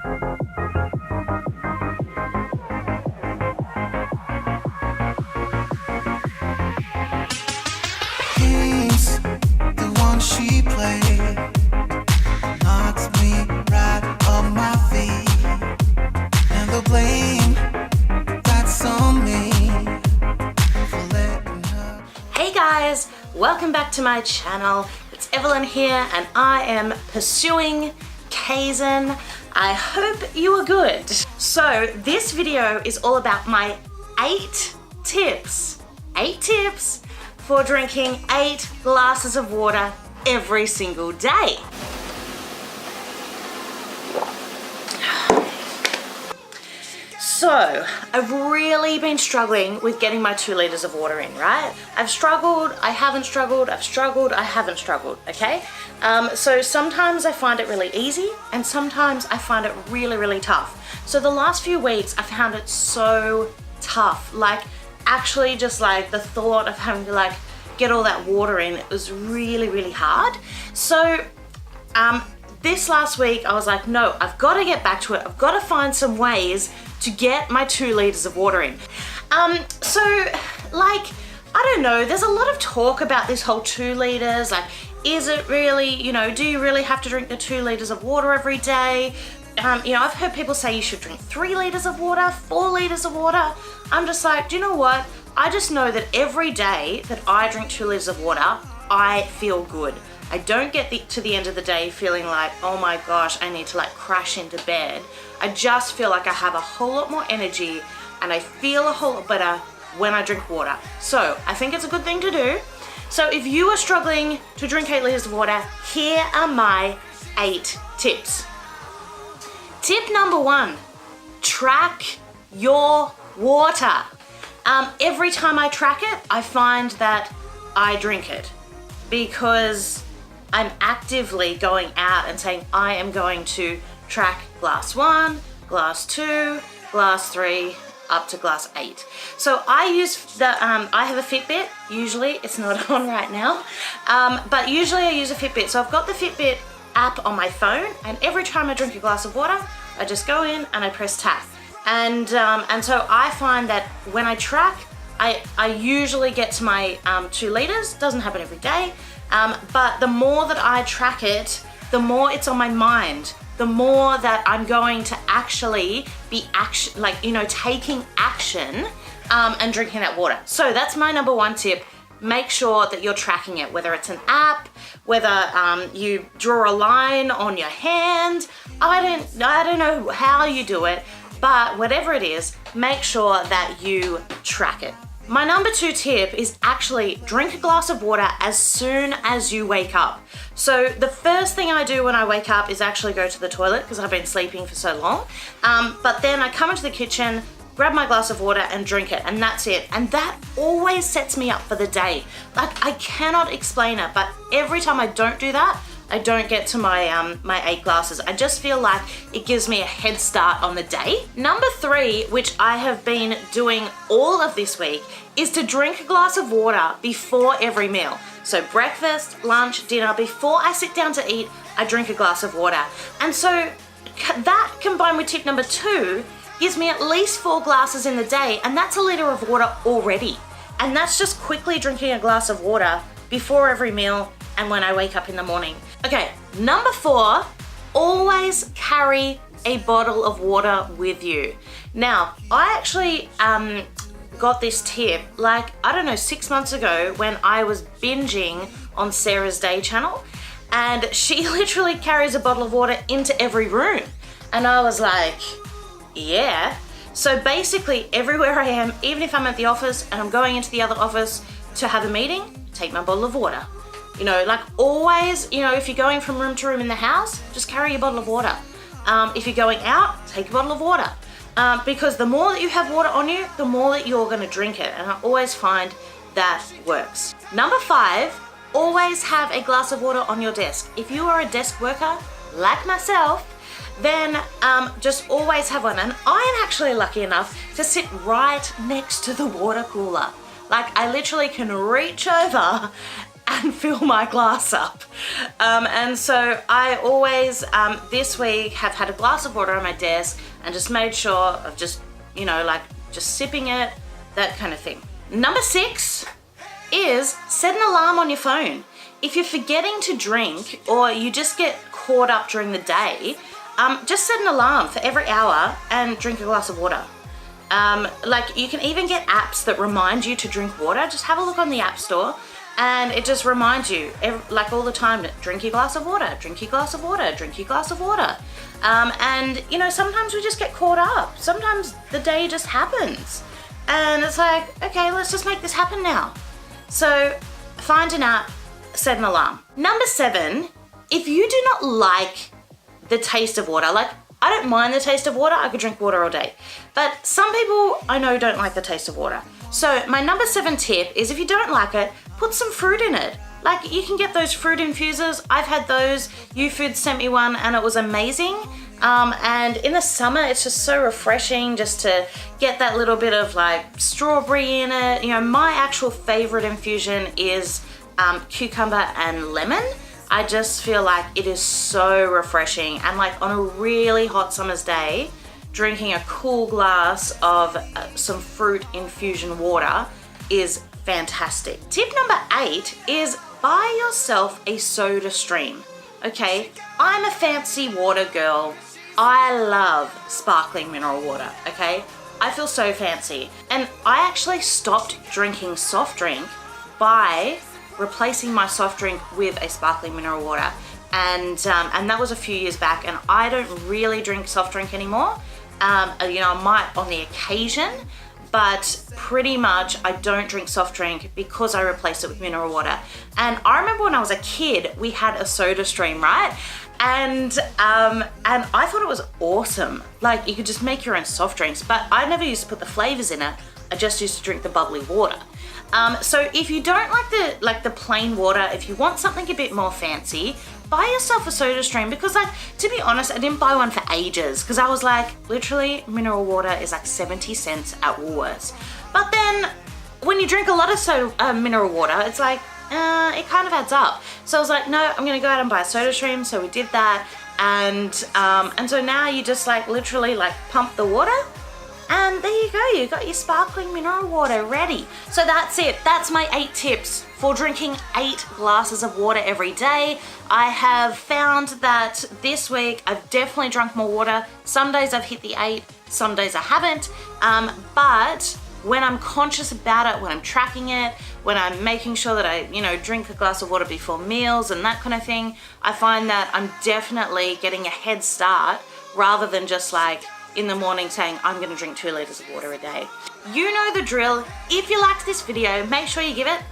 Games, the one she played, knocks me right on my feet, and the blame that's on me for letting her. Hey guys, welcome back to my channel. It's Evelyn here and I am pursuing Kaizen. I hope you are good. So this video is all about my 8 tips for drinking 8 glasses of water every single day. So, I've really been struggling with getting my 2 liters of water in, right? I've struggled, I haven't struggled, I've struggled, I haven't struggled, okay? So sometimes I find it really easy and sometimes I find it really, really tough. So the last few weeks I found it so tough. Like, actually just like the thought of having to like get all that water in, it was really, really hard. So, this last week I was like, no, I've got to get back to it. I've got to find some ways to get my 2 liters of water in. So like, I don't know, there's a lot of talk about this whole 2 liters. Like, is it really, you know, do you really have to drink the 2 liters of water every day? You know, I've heard people say you should drink 3 liters of water, 4 liters of water. I'm just like, do you know what? I just know that every day that I drink 2 liters of water, I feel good. I don't get to the end of the day feeling like, oh my gosh, I need to like crash into bed. I just feel like I have a whole lot more energy and I feel a whole lot better when I drink water. So I think it's a good thing to do. So if you are struggling to drink 8 liters of water, here are my 8 tips. Tip number 1, track your water. Every time I track it, I find that I drink it because I'm actively going out and saying I am going to track glass 1, glass 2, glass 3, up to glass 8. So I use the, I have a Fitbit, usually, it's not on right now, but usually I use a Fitbit. So I've got the Fitbit app on my phone and every time I drink a glass of water, I just go in and I press tap. And so I find that when I track, I usually get to my 2 liters. Doesn't happen every day, but the more that I track it, the more it's on my mind, the more that I'm going to actually be taking action and drinking that water. So that's my number 1 tip. Make sure that you're tracking it, whether it's an app, whether you draw a line on your hand. I don't know how you do it, but whatever it is, make sure that you track it. My number 2 tip is actually drink a glass of water as soon as you wake up. So the first thing I do when I wake up is actually go to the toilet because I've been sleeping for so long. But then I come into the kitchen, grab my glass of water and drink it, and that's it. And that always sets me up for the day. Like, I cannot explain it, but every time I don't do that, I don't get to my my 8 glasses. I just feel like it gives me a head start on the day. Number 3, which I have been doing all of this week, is to drink a glass of water before every meal. So breakfast, lunch, dinner, before I sit down to eat, I drink a glass of water. And so that combined with tip number 2 gives me at least 4 glasses in the day, and that's a liter of water already. And that's just quickly drinking a glass of water before every meal and when I wake up in the morning. Okay, number 4, always carry a bottle of water with you. Now, I actually got this tip like, I don't know, 6 months ago when I was binging on Sarah's Day channel, and she literally carries a bottle of water into every room. And I was like, yeah. So basically everywhere I am, even if I'm at the office and I'm going into the other office to have a meeting, take my bottle of water. You know, like always, you know, if you're going from room to room in the house, just carry your bottle of water. If you're going out, take a bottle of water. Because the more that you have water on you, the more that you're gonna drink it. And I always find that works. Number 5, always have a glass of water on your desk. If you are a desk worker, like myself, then just always have one. And I am actually lucky enough to sit right next to the water cooler. Like, I literally can reach over try and fill my glass up. And so I always, this week, have had a glass of water on my desk and just made sure of just, you know, like just sipping it, that kind of thing. Number 6 is set an alarm on your phone. If you're forgetting to drink or you just get caught up during the day, just set an alarm for every hour and drink a glass of water. Like you can even get apps that remind you to drink water. Just have a look on the App Store and it just reminds you like all the time, drink your glass of water, drink your glass of water, drink your glass of water. And you know, sometimes we just get caught up. Sometimes the day just happens and it's like, okay, let's just make this happen now. So find an app, set an alarm. Number 7, if you do not like the taste of water, like I don't mind the taste of water, I could drink water all day. But some people I know don't like the taste of water. So my number 7 tip is if you don't like it, put some fruit in it. Like you can get those fruit infusers. I've had those. YouFood sent me one and it was amazing. And in the summer, it's just so refreshing just to get that little bit of like strawberry in it. You know, my actual favorite infusion is cucumber and lemon. I just feel like it is so refreshing and like on a really hot summer's day, drinking a cool glass of some fruit infusion water is fantastic. Tip number 8 is buy yourself a SodaStream. Okay, I'm a fancy water girl. I love sparkling mineral water, okay? I feel so fancy. And I actually stopped drinking soft drink by replacing my soft drink with a sparkling mineral water. And that was a few years back and I don't really drink soft drink anymore. You know, I might on the occasion, but pretty much I don't drink soft drink because I replaced it with mineral water. And I remember when I was a kid, we had a SodaStream, right? And I thought it was awesome. Like you could just make your own soft drinks, but I never used to put the flavors in it. I just used to drink the bubbly water. So if you don't like the plain water, if you want something a bit more fancy, buy yourself a SodaStream because like, to be honest, I didn't buy one for ages because I was like, literally mineral water is like 70 cents at Woolworths. But then when you drink a lot of mineral water, it's like, it kind of adds up. So I was like, no, I'm gonna go out and buy a SodaStream. So we did that. And so now you just like literally like pump the water. And there you go, you got your sparkling mineral water ready. So that's it, that's my 8 tips for drinking 8 glasses of water every day. I have found that this week I've definitely drunk more water. Some days I've hit the 8, some days I haven't. But when I'm conscious about it, when I'm tracking it, when I'm making sure that I, you know, drink a glass of water before meals and that kind of thing, I find that I'm definitely getting a head start rather than just like, in the morning saying, I'm gonna drink 2 liters of water a day. You know the drill. If you liked this video, make sure you give it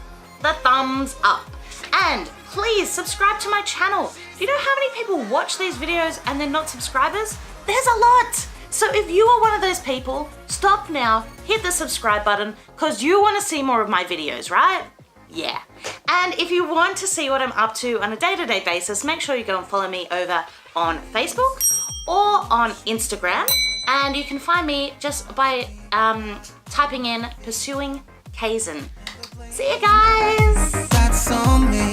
the thumbs up. And please subscribe to my channel. Do you know how many people watch these videos and they're not subscribers? There's a lot. So if you are one of those people, stop now, hit the subscribe button, because you wanna see more of my videos, right? Yeah. And if you want to see what I'm up to on a day-to-day basis, make sure you go and follow me over on Facebook or on Instagram. And you can find me just by typing in Pursuing Kaizen. See you guys! That's on me.